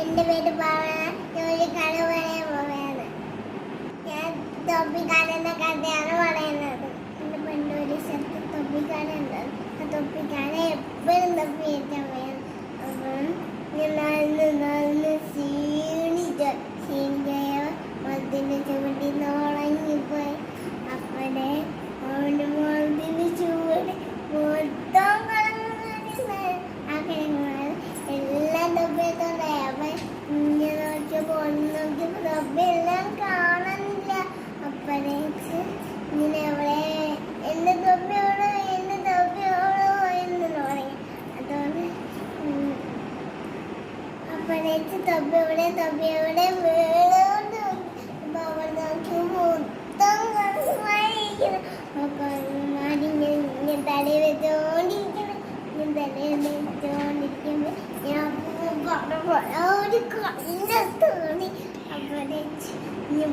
എൻ്റെ പേര് ഭാവന. ഞാൻ ഒരു കഥ പറയാൻ പോവുകയാണ്. ഞാൻ തൊപ്പിക്കാരൻ്റെ കഥയാണ് പറയുന്നത്. എൻ്റെ പണ്ട് ഒരു സ്ഥലത്ത് തൊപ്പിക്കാരൻ ഉണ്ടായിരുന്നു. ആ തൊപ്പിക്കാരൻ എപ്പോഴും തൊപ്പി വെച്ചാൽ വേണം. അപ്പം ഞാൻ നടന്ന് ക്ഷീണിച്ചോ മതിൻ്റെ ചുവട്ടിൽ നിന്ന് ഉണങ്ങിപ്പോയി. അപ്പോഴേ അവൻ്റെ മതിന് ചുവട് മൊത്തം ആ കിഴങ്ങുകൾ എല്ലാം തൊപ്പിയെത്തോണ്ടായി. അപ്പം ഇങ്ങനെ നോക്കിയപ്പോൾ നോക്കിയപ്പോൾ തൊപ്പിയെല്ലാം കാണുന്നില്ല. അപ്പോഴേക്ക് ഇങ്ങനെ അവിടെ എൻ്റെ തൊപ്പിയോടോ എന്ന് തുടങ്ങി. അതുകൊണ്ട് അപ്പോഴേക്ക് തൊപ്പിയുടെ വീടോണ്ട് അപ്പോൾ അവർ നോക്കി മൊത്തം കാണുമായിരിക്കണം. അപ്പോൾ ഇങ്ങനെ തലയിൽ വെച്ചോണ്ടിരിക്കണം. ഞാൻ ഒരു കണ്ണ തോന്നി. അപ്പോഴേക്ക് ഇനി